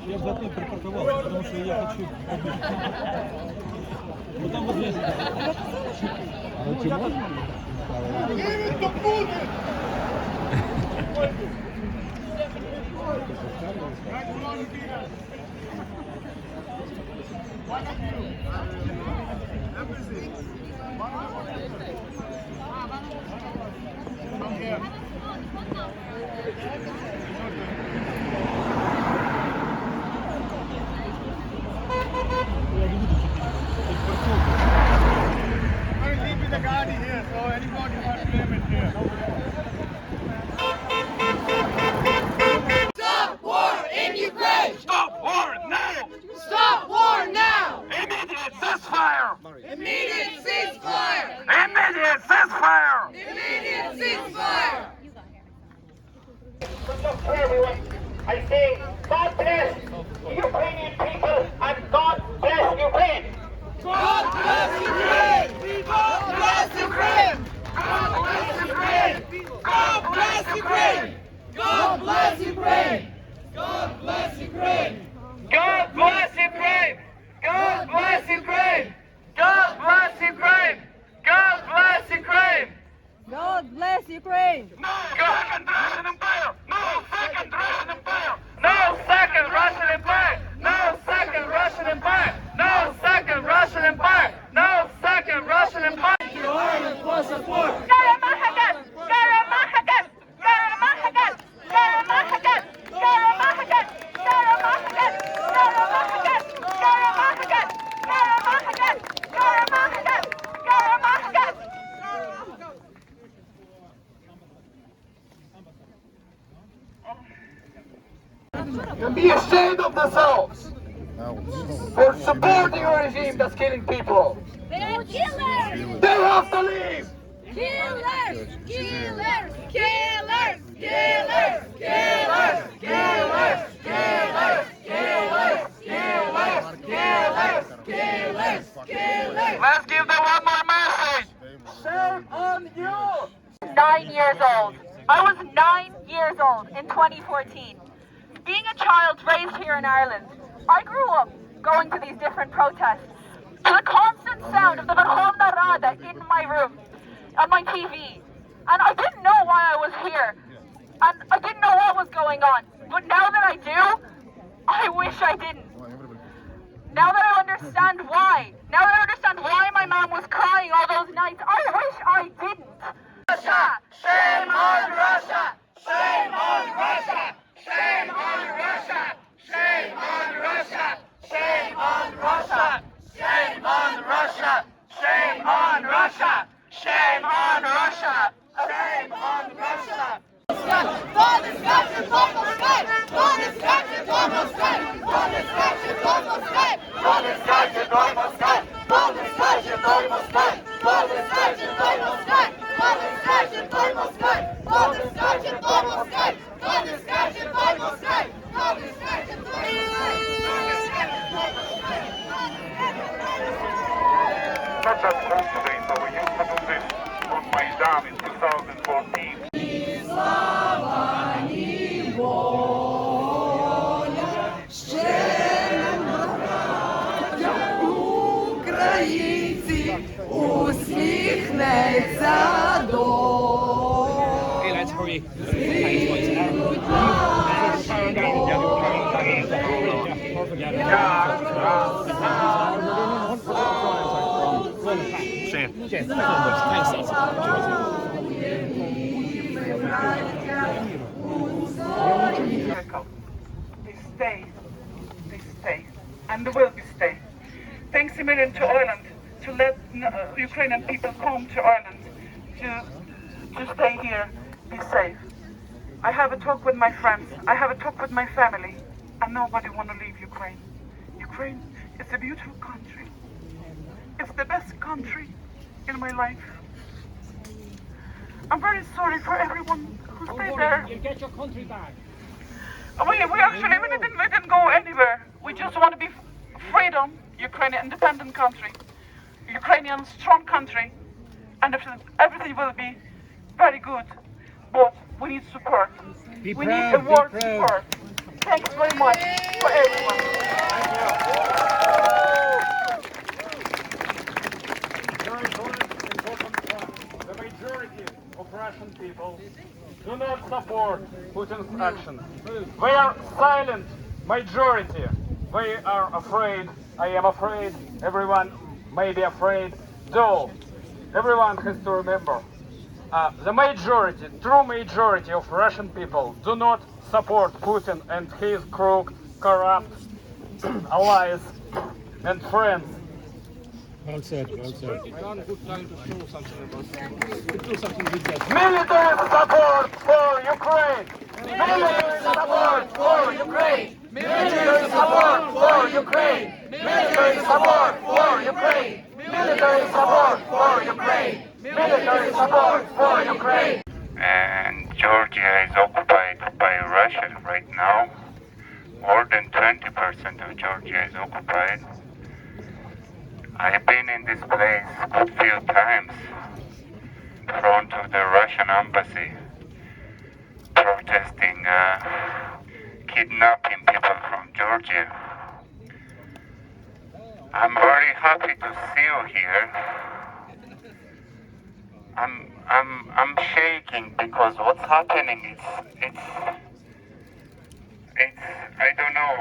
Я в затылок припарковался, потому что я хочу побежать. Вот там вот здесь. Stop war in Ukraine! Stop war now! Stop war now! Immediate ceasefire! Immediate ceasefire! Immediate ceasefire! Immediate ceasefire! Everyone, I say, God bless Ukrainian people and God bless Ukraine. God bless Ukraine! God bless Ukraine! God bless Ukraine! God bless Ukraine! God bless Ukraine! God bless Ukraine! God bless Ukraine! God bless Ukraine! God bless Ukraine! God bless Ukraine! God bless Ukraine! No second Russian Empire! No second Russian Empire! No second Russian Empire! No second Russian Empire! No second Russian Empire! No second Russian Empire! Ireland for support! And be ashamed of themselves for supporting a regime that's killing people. They're killers! They have to leave! Killers! Killers! Killers! Killers! Killers! Killers! Killers! Killers! Killers! Killers! Killers! Killers! Let's give them one more message! Shame on you! 9 years old. I was 9 years old in 2014. Being a child raised here in Ireland, I grew up going to these different protests to the constant sound of the Verkhovna Rada in my room, on my TV. And I didn't know why I was here. And I didn't know what was going on. But now that I do, I wish I didn't. Now that I understand why, now that I understand why my mom was crying all those nights, I wish I didn't. Russia! Shame on Russia! Shame on Russia! Shame on Russia! Shame on Russia! Shame on Russia! Shame on Russia! Shame on Russia! Shame on Russia! Shame on Russia! Помогай! Not as home today, so we used to do this on Maidan in 2014. Українці, усміхнеться доля. Hey lads, how are you? They stay, and they will be stay. Thanks a million to Ireland to let Ukrainian people come to Ireland to stay here, be safe. I have a talk with my friends, I have a talk with my family, and nobody want to leave Ukraine. Ukraine is a beautiful country. It's the best country in my life. I'm very sorry for everyone who stayed there. You get your country back. We actually we didn't go anywhere. We just want to be freedom, Ukrainian independent country, Ukrainian strong country, and everything will be very good. But we need support. We need the world support. Thanks very much for everyone. Very important fact. The majority of Russian people do not support Putin's action. We are silent majority. We are afraid. I am afraid. Everyone may be afraid. Though everyone has to remember, the majority, true majority of Russian people do not support Putin and his crooked, corrupt allies and friends. Well said, well said. Military support for Ukraine! Military support for Ukraine! Military support for Ukraine! Military support for Ukraine! Military support for Ukraine! Military support for Ukraine! And Georgia is occupied by Russia right now. More than 20% of Georgia is occupied. I've been in this place a few times in front of the Russian embassy protesting kidnapping people from Georgia. I'm very happy to see you here. I'm shaking because what's happening it's I don't know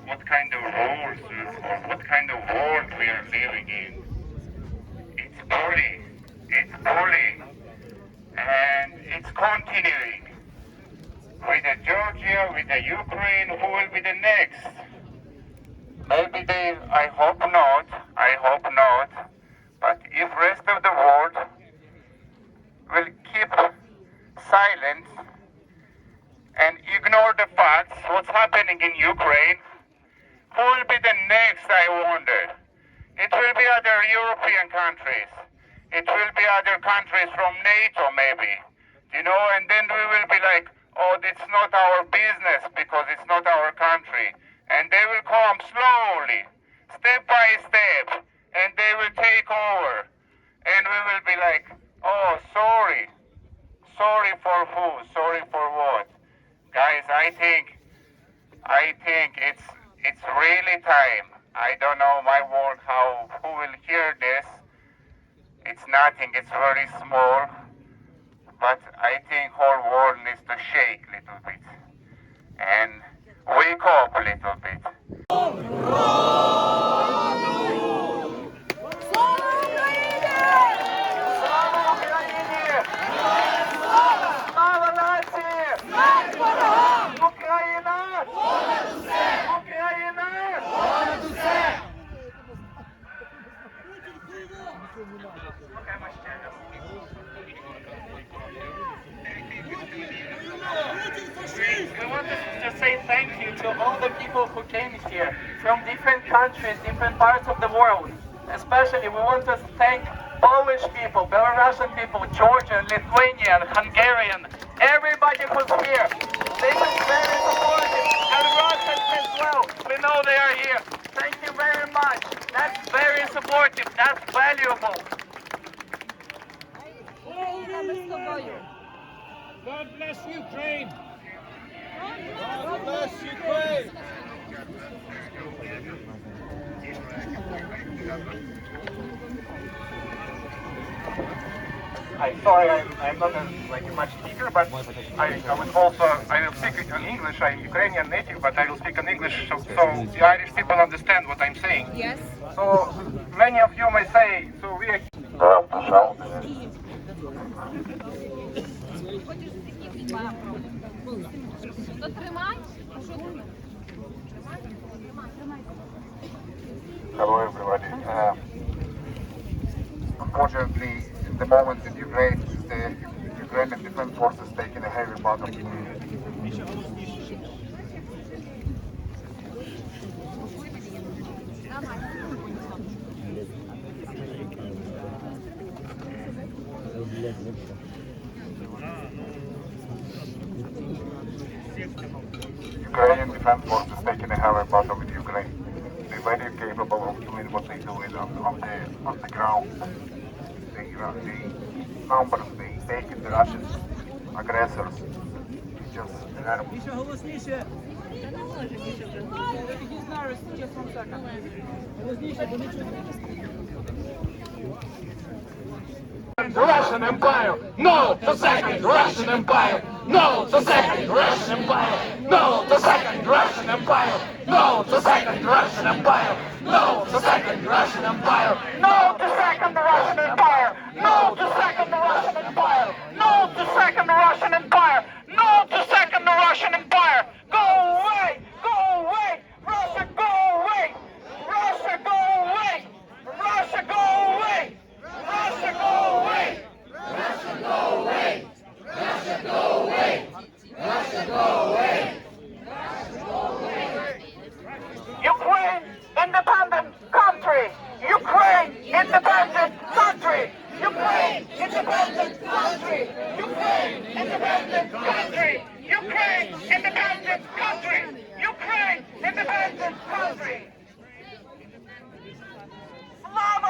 what kind of rules or what kind of world we are living in. It's bullying, and it's continuing. With the Georgia, with the Ukraine, who will be the next? Maybe I hope not, but if rest of the world will keep silent and ignore the facts, what's happening in Ukraine, who will be the next, I wonder? It will be other European countries. It will be other countries from NATO, maybe. And then we will be like, oh, it's not our business because it's not our country. And they will come slowly, step by step, and they will take over. And we will be like, oh, sorry. Sorry for who? Sorry for what? Guys, I think it's really time. I don't know my work who will hear this. It's nothing, it's very small. But I think whole world needs to shake a little bit and wake up a little bit. Слава нації! Україна! Україна! We want to say thank you to all the people who came here from different countries, different parts of the world. Especially we want to thank Polish people, Belarusian people, Georgian, Lithuanian, Hungarian, everybody who's here. They were very supportive, and Russians as well. We know they are here. Thank you very much. That's very supportive. That's valuable. God bless Ukraine! God bless Ukraine! I'm sorry, I'm not a much speaker, but I will speak in English. I'm Ukrainian native, but I will speak in English so the Irish people understand what I'm saying. Yes. So many of you may say, so we are. Hello everybody. Unfortunately, in the moment in Ukraine, the Ukrainian Defense Forces taking a heavy battle. Ukrainian Defense Forces taking a heavy battle with Ukraine. They're very capable of doing what they do on the ground. The numbers they take in the Russian aggressors is just Міша, голосніше. Голосніше, бо не чути. Russian Empire! No to second Russian Empire! No to second Russian Empire! No to second Russian Empire! No to second Russian Empire! No to second Russian Empire! No to second the Russian Empire! No to second the Russian Empire! No to second the Russian Empire! No to second the Russian Empire! Go away! Go away! Russia, go away! Russia, go away! Russia, go away! Russia, go away! Russia, go away! Russia, go away! Russia, go away! Ukraine, independent country! Ukraine, independent country! Ukraine, independent country! Ukraine, independent country! Ukraine, independent country! Ukraine, independent country! Slava!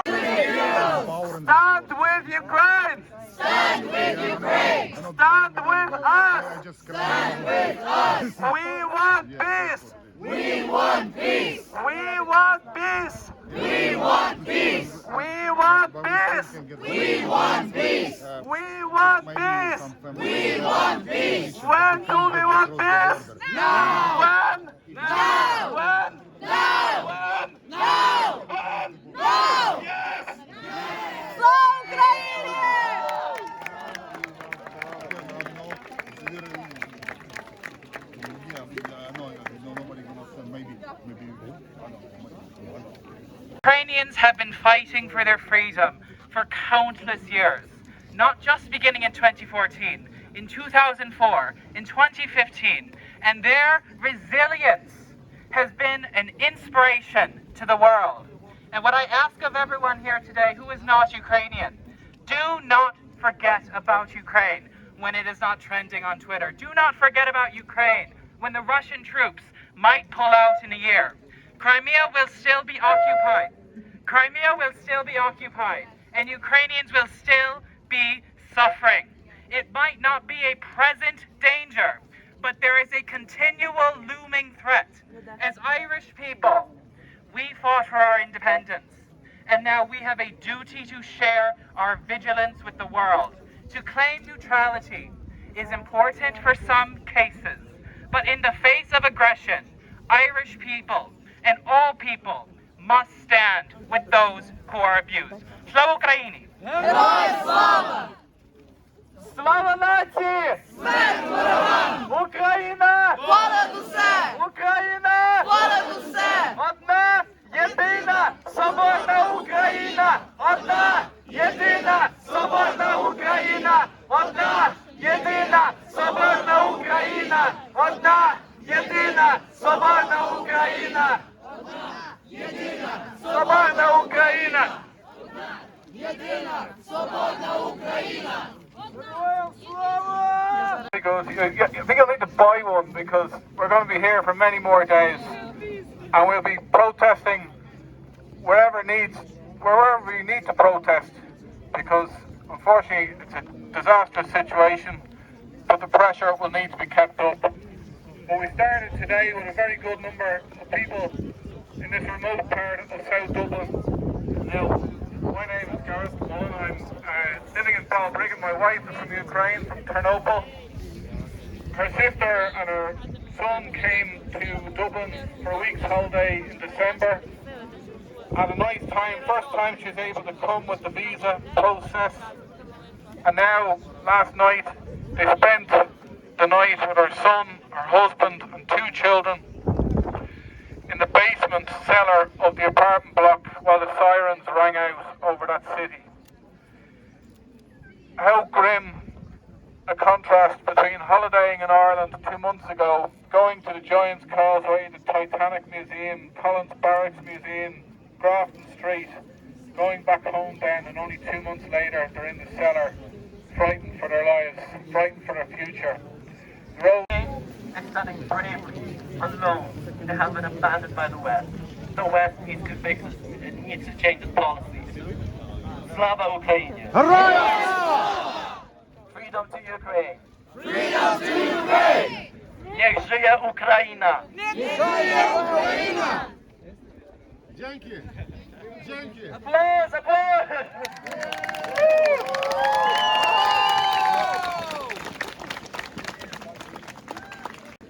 Stand with Ukraine! Stand with Ukraine! Stand with us! Stand with us! We want peace! We want peace! We want peace! We want peace! We want peace! We want peace! We want peace! We want peace! When do we want peace? Now! When? Now! When? Now! When? Now! When? Now! Yes! Слава Україні! Ukrainians have been fighting for their freedom for countless years, not just beginning in 2014, in 2004, in 2015, and their resilience has been an inspiration to the world. And what I ask of everyone here today who is not Ukrainian, do not forget about Ukraine when it is not trending on Twitter. Do not forget about Ukraine when the Russian troops might pull out in a year. Crimea will still be occupied. Crimea will still be occupied, and Ukrainians will still be suffering. It might not be a present danger, but there is a continual looming threat. As Irish people, we fought for our independence, and now we have a duty to share our vigilance with the world. To claim neutrality is important for some cases, but in the face of aggression, Irish people and all people must stand with those who are abused. Slava Ukraini! Героям слава! Slava nacії! Смерть ворогам! Україна! Понад усе! Україна! Понад усе! Одна єдина соборна Україна! Одна єдина соборна Україна! Одна єдина соборна Україна! Одна єдина соборна Україна! Єдина! Соборна Україна! Єдина! Свободна Україна! Because I think you'll need to buy one because we're going to be here for many more days, and we'll be protesting wherever we need to protest, because unfortunately it's a disastrous situation, but the pressure will need to be kept up. But we started today with a very good number of people in this remote part of South Dublin. Now, my name is Carroll. I'm living in Balbriggan. My wife is from Ukraine, from Ternopil. Her sister and her son came to Dublin for a week's holiday in December. Had a nice time. First time she's able to come with the visa process. And now, last night, they spent the night with her son, her husband, and 2 children in the basement cellar of the apartment block while the sirens rang out over that city. How grim a contrast between holidaying in Ireland 2 months ago, going to the Giant's Causeway, the Titanic Museum, Collins Barracks Museum, Grafton Street, going back home then, and only 2 months later they're in the cellar, frightened for their lives, frightened for their future. The road and standing bravely alone. They have been abandoned by the West. The West needs to fix it. It needs to change its policies. Slava Ukraini! Freedom to Ukraine! Freedom to Ukraine! Niech żyje Ukraina! Dzięki. Dzięki. Applause, applause!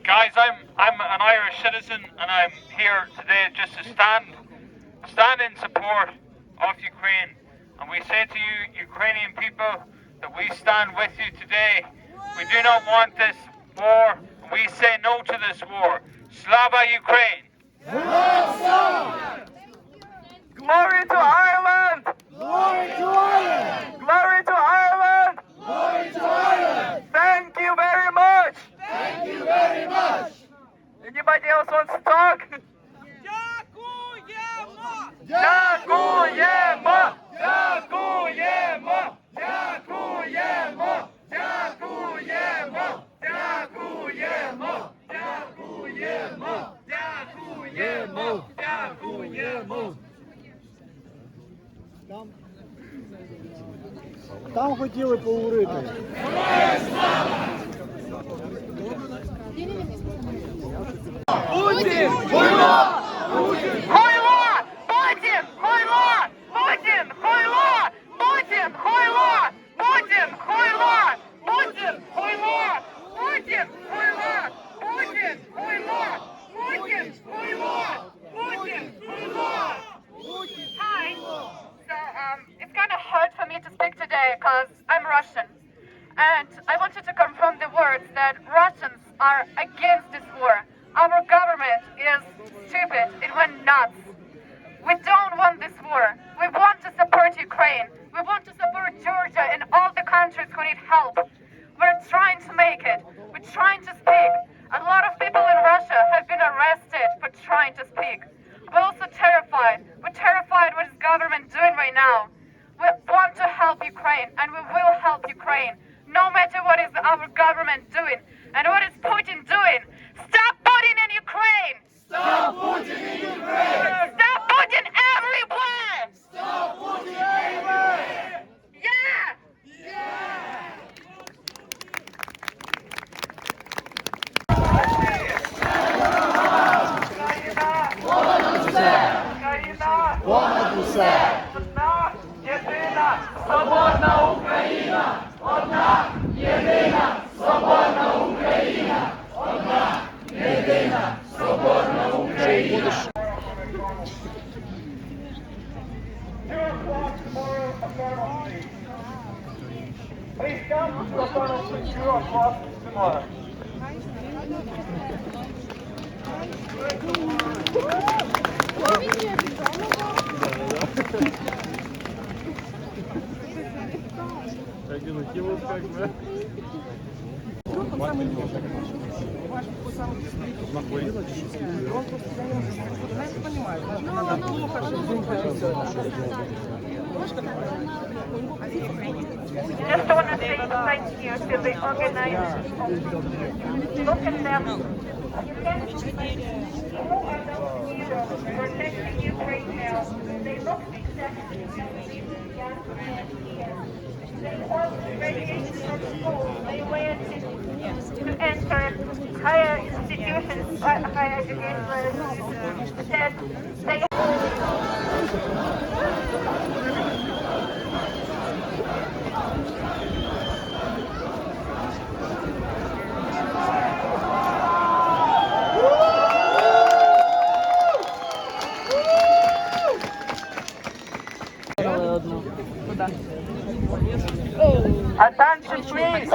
Guys, I'm an Irish citizen, and I'm here today just to stand in support of Ukraine. And we say to you, Ukrainian people, that we stand with you today. We do not want this war. We say no to this war. Slava Ukraine! Glory to Ireland! Glory to Ireland! Glory to Ireland! Glory to Ireland! Thank you very much! Thank you very much! Anybody else wants to talk? Дякуємо! Дякуємо! Дякуємо! Дякуємо! Дякуємо! Дякуємо! Дякуємо! Дякуємо! Там хотіли поговорити. Путін! Хуйло! Хуйло! Путін! Хуйло! Путін! Хуйло! Путін! Хуйло! Путін! Хуйло! Путін! Хуйло! Путін! Хуйло! Путін! Хуйло! Путін! Хуйло! Путін! Хуйло! Hi. So, it's kind of hard for me to speak today because I'm Russian. And I wanted to confirm the words that Russians are against this war. Our government is stupid. It went nuts. We don't want this war. We want to support Ukraine. We want to support Georgia and all the countries who need help. We're trying to make it. We're trying to speak. A lot of people in Russia have been arrested for trying to speak. We're also terrified. We're terrified what is government doing right now. We want to help Ukraine, and we will help Ukraine, no matter what is our government doing. And what is Putin doing? Stop Putin in Ukraine! Stop Putin in Ukraine! Stop Putin everywhere! Stop Putin everywhere! Yeah! Понад усе! Одна єдина свободна Україна! Одна єдина свободна Україна! Одна єдина свободна Україна! Please come to the front of the 2 o'clock tomorrow. Just want to say thank you to the organizers. Look at them. You can't who are those heroes protecting Ukraine now? They look exactly like young men here. They all graduated from school. They went to enter higher institutions, higher education. That they Attention please!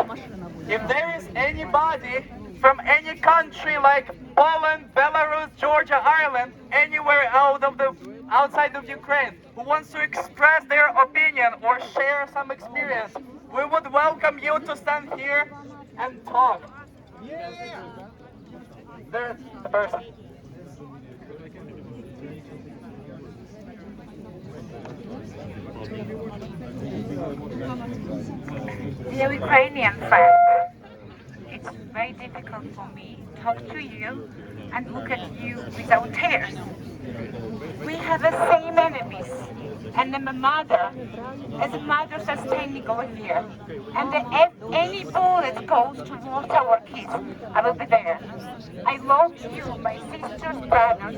If there is anybody from any country like Poland, Belarus, Georgia, Ireland, anywhere outside of Ukraine, who wants to express their opinion or share some experience, we would welcome you to stand here and talk. There's the person. Dear Ukrainian friends, it's very difficult for me to talk to you and look at you without tears. We have the same enemies, and I'm a mother. As a mother standing over here, and if any bullet goes towards our kids, I will be there. I love you, my sisters, brothers.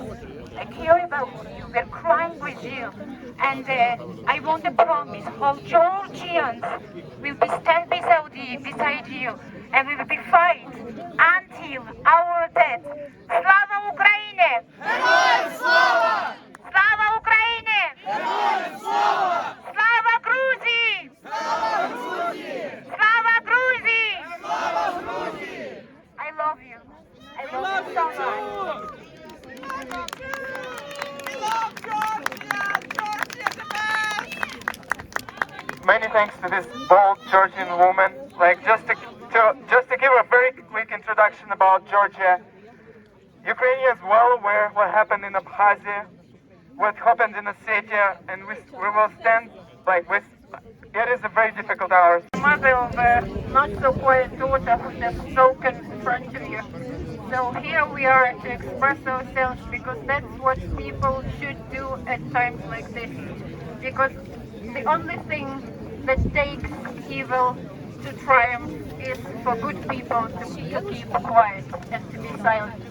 I care about you. We're crying with you. And I want to promise all Georgians will be stand beside you, and we will be fight until our death. Slava Ukraine! Героям слава! Slava Ukraine! Героям слава! Slava Грузії! Слава Грузії! Slava Грузії! Слава Грузії! I love you. I love you so much. We love Georgia! Georgia the best! Many thanks to this bold Georgian woman. Just to give a very quick introduction about Georgia. Ukraine is well aware what happened in Abkhazia, what happened in Ossetia, and we will stand with. It is a very difficult hour. Mother of a not so quiet daughter who has spoken in front of you. So here we are to express ourselves, because that's what people should do at times like this. Because the only thing that takes evil to triumph is for good people to keep quiet and to be silent.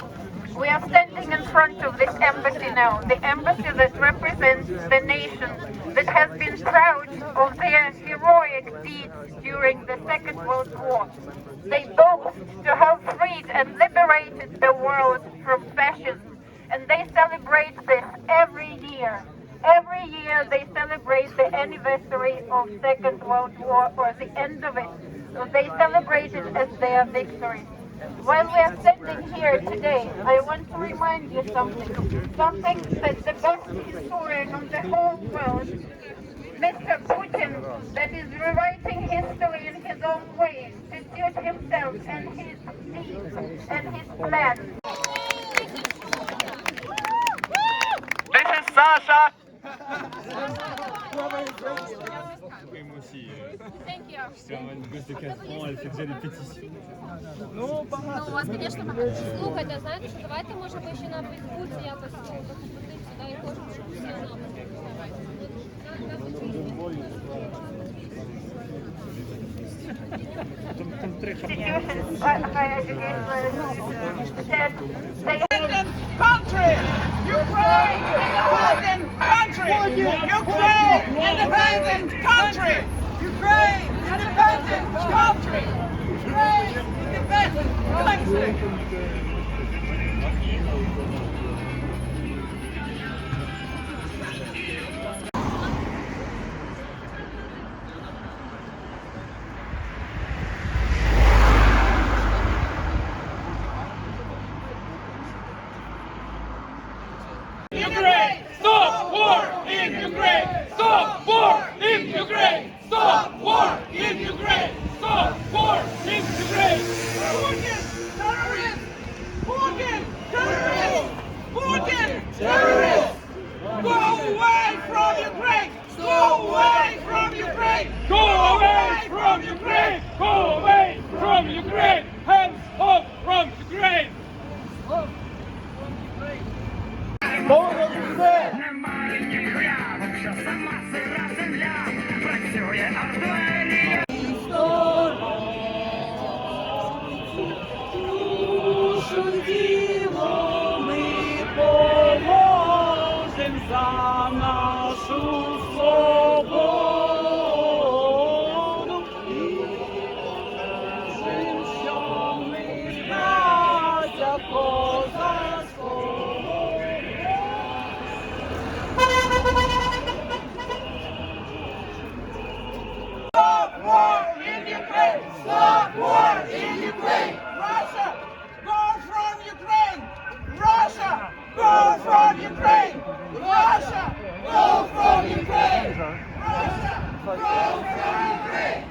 We are standing in front of this embassy now, the embassy that represents the nation that has been proud of their heroic deeds during the Second World War. They boast to have freed and liberated the world from fascism, and they celebrate this every year. Every year they celebrate the anniversary of Second World War, or the end of it. So they celebrate it as their victory. While we are standing here today, I want to remind you something that the best historian of the whole world, Mr. Putin, that is rewriting history in his own way to suit himself and his needs and his plans. This is Sasha. Moi aussi, j'étais un gosse de 4 ans, elle fait déjà des pétitions. Ну, у вас, звісно, слухайте, знаєте, що давайте, може, ми ще на Фейсбуці якось таку позицію, да, і хочемо, щоб всі знали. Country! Ukraine! Independent country! Ukraine! Independent country! Ukraine! Independent country! Ukraine! Independent country! Ukraine! Stop war in Ukraine! Stop war in Ukraine! Stop war in Ukraine! Stop war in Ukraine! Putin! Terrorist! Putin! Terrorist! Putin! Terrorist! Go away from Ukraine! Go away from Ukraine! Go away from Ukraine! Go away from Ukraine! Hands off from Ukraine! Немає ніхря, що сама сира земля працює артилерія. Душу тіло ми положим за нашу свободу. І кажем, що ми браття козацького. Stop war in Ukraine! Stop war in Ukraine! Russia, go from Ukraine! Russia, go from Ukraine! Russia, go from Ukraine! Russia, go from Ukraine!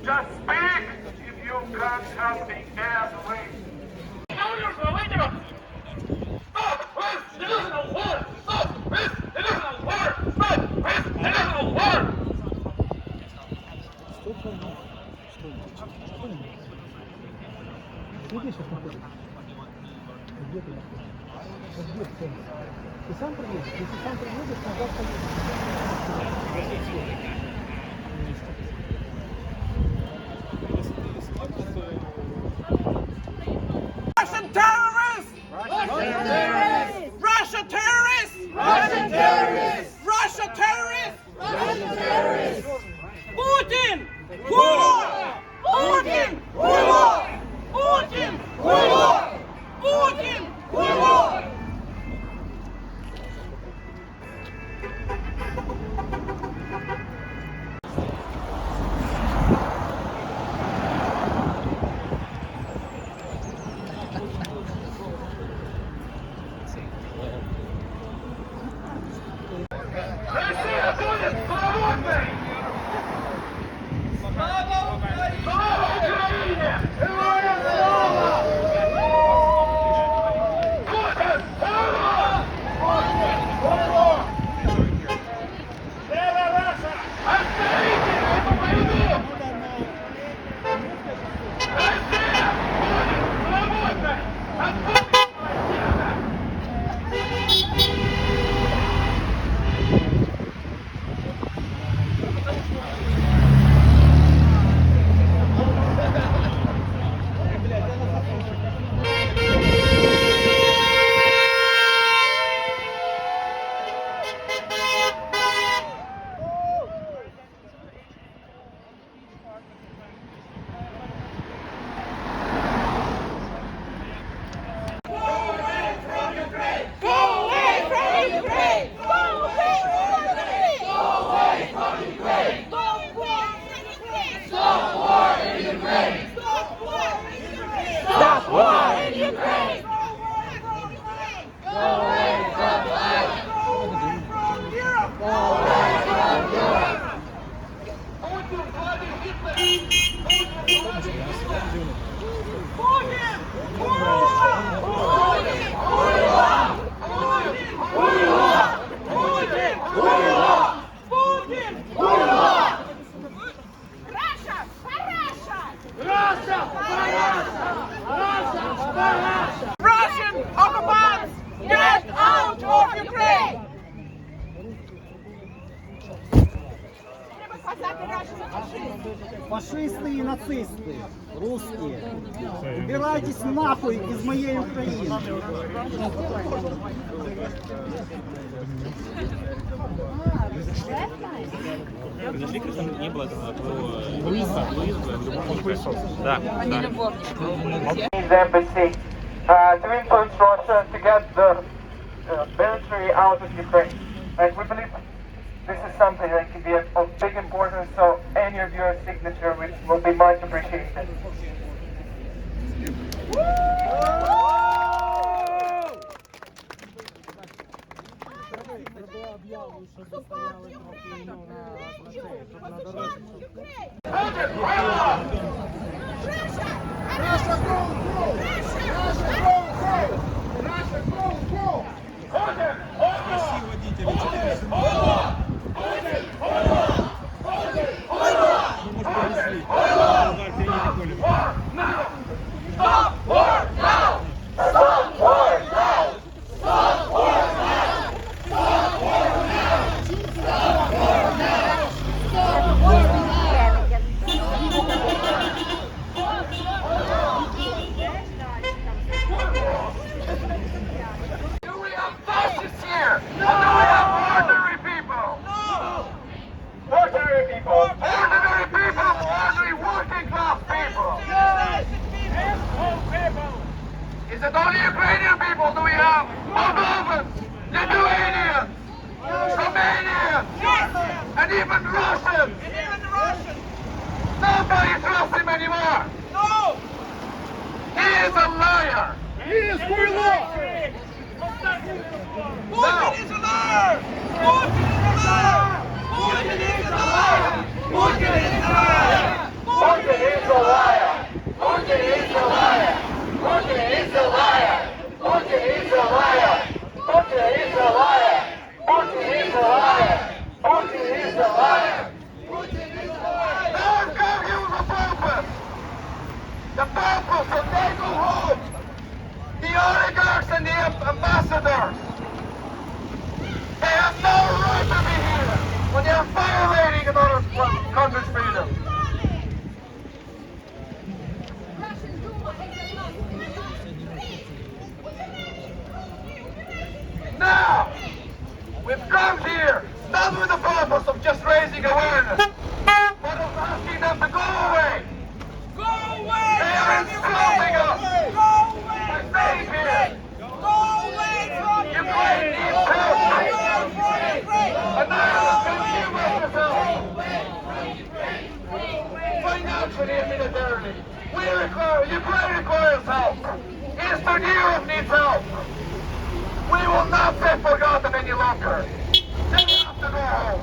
Just speak if you can't help the air away. Ты где сейчас находишься? Где ты находишься? Где ты? Ты сам приедешь? Если сам приедешь, назад Russian terrorists! Russia terrorists! Russian terrorists! Russia terrorists! Russian terrorists! Putin! War! Putin! War! Putin! War! Putin! War! Russian occupants, get out of Ukraine! Фашисты и нацисты, русские, убирайтесь нахуй из моей Украины. Не было Луиза, да. Embassy to influence Russia to get the military out of Ukraine. And we believe this is something that can be of big importance, so any of your signature will be much appreciated. Is it only Ukrainian people do we have? Moldovans, Lithuanians, Romanians, and even Russians. Nobody trusts him anymore. No! He is a liar. He is Putin! Putin is a liar! Putin is a liar! Putin is a liar! Putin is a liar! Putin is a liar. Putin is a liar. Putin is a liar. Putin is a liar. Putin is a liar. Putin is a liar. Putin is a liar. Putin is a liar. Now come you the purpose. The purpose of they go home. The oligarchs and the ambassadors. They have no right to be here when they are violating another country's freedom. Now, we've come here, not with the purpose of just raising awareness, but of asking them to go away. Go away! They are insulting us Go away! by staying here. Go away from Ukraine needs help. And Ireland can give us help. Financially and militarily. Ukraine requires help. Eastern Europe needs help. We will not be forgotten any longer. They have to go home.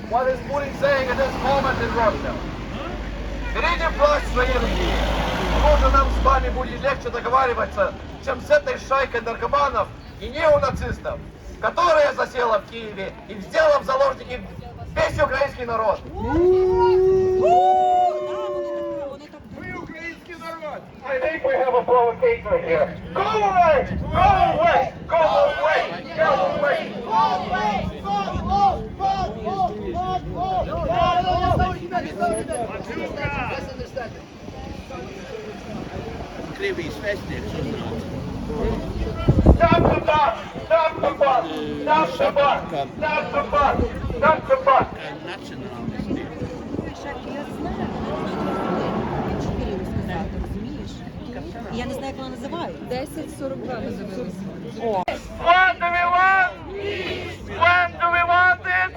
What is Putin saying at this moment in Russia? Берите власть в свои руки. Может, нам с вами будет легче договариваться, чем с этой шайкой наркоманов и неонацистов, которая засела в Киеве и взяла в заложники весь украинский народ. I think we have a provocator here. Go away! Go away! Go away! Go away! Go away! Stop the bus! Stop the bus! Stop the bus! Stop the bus! Stop the bus! Я не знаю, як вона називає. 10:42 називається. When do we want? When do we want it?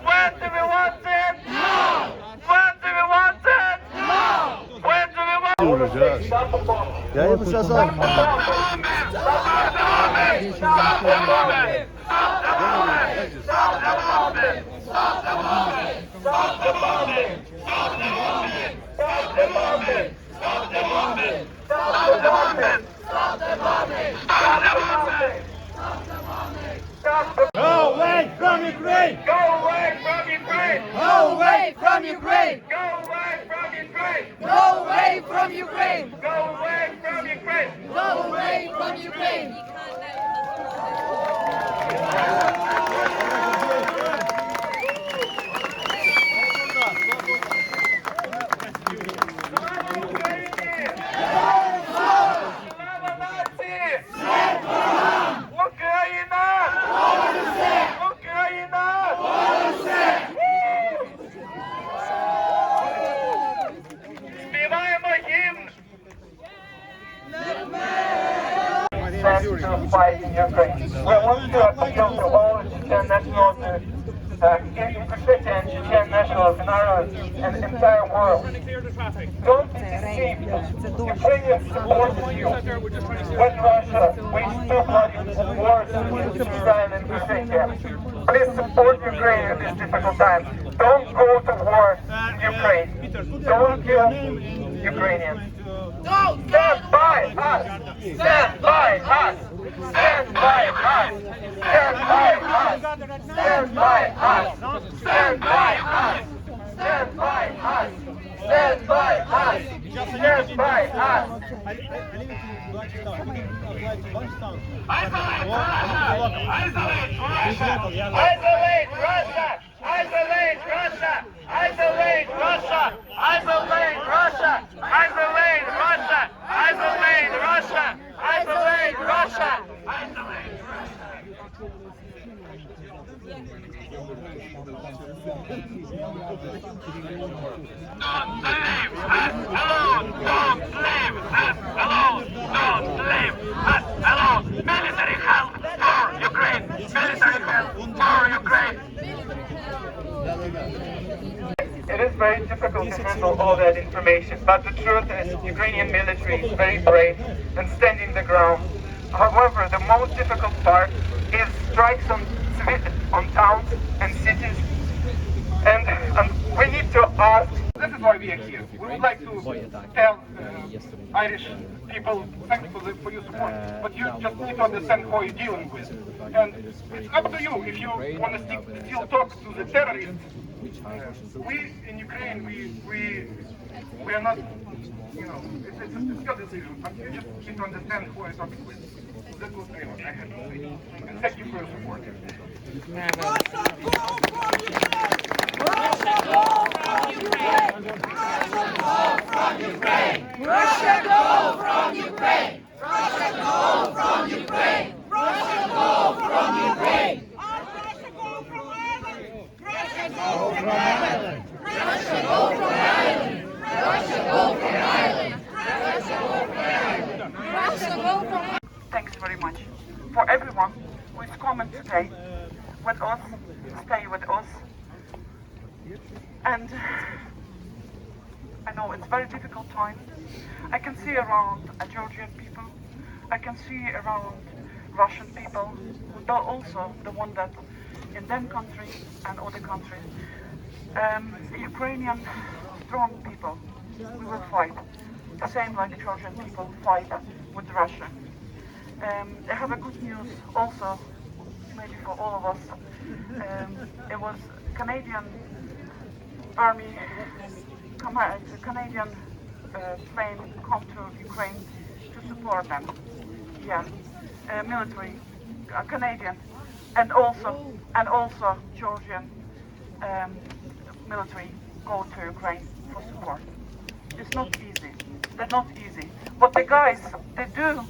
When do we want it? When do we want it? When do we want it? Stop the bomb! Я ему сейчас Stop the bombing! Stop the bombing! Stop the bombing! Stop the bombing! Stop the bombing! Stop the bombing! Stop the bombing! Stop the bombing! Stop the bombing! Stop the bombing! Stop the bombing! Stop the bombing! Stop the bombing! Stop the bombing! Go away from Ukraine! Go away from Ukraine! Go away from Ukraine! Go away from Ukraine! Go away from Ukraine! Go away from Ukraine! Go away from Ukraine! To fight in Ukraine. We want to appeal to all Chechen nationals, Christian Chechen nationals in Ireland and the entire world. Don't be deceived. Ukrainians supported you when Russia waged two bloody wars in Ukraine and Czechia. Please support Ukraine in these difficult times. Don't go to war in Ukraine. Don't kill Ukrainians. Stand by us! Stand by us! Stand by us! Stand by us! Stand by us! Stand by us! Stand by us! Stand by us! Stand by us! Isolate Russia! Isolate Russia! Isolate Russia! Isolate Russia! Isolate Russia! Isolate Russia! Isolate Russia! Isolate Russia! Military help for Ukraine! Military help for Ukraine! It is very difficult to handle all that information, but the truth is Ukrainian military is very brave and standing the ground. However, the most difficult part is strikes on towns and cities. And we need to ask, this is why we are here. We would like to tell Irish people, thank you for your support, but you just need to understand who you're dealing with. And it's up to you if you want to still talk to the terrorists. We in Ukraine, we are not, you know, it's your decision, but you just need to understand who I'm talking with. That was really what I had to say. And thank you for your support. Russia go from Ukraine! Russia go from Ukraine! Russia go from Ukraine! Russia go from Ukraine! Russia go from Ireland! Russia go from Ireland! Russia go from Ireland! Russia go from Ireland! Russia go from Ireland! Russia go from Ireland! Thanks very much for everyone who is coming today with us, stay with us. And I know it's very difficult time. I can see around Georgian people, I can see around Russian people, but also the one that in them countries and other countries, Ukrainian strong people, we will fight. The same like Georgian people fight with Russia. I have a good news also, maybe for all of us. It was Canadian Army, Canadian plane come to Ukraine to support them. Yeah, military, Canadian, and also Georgian military go to Ukraine for support. It's not easy. They're not easy. What the guys they do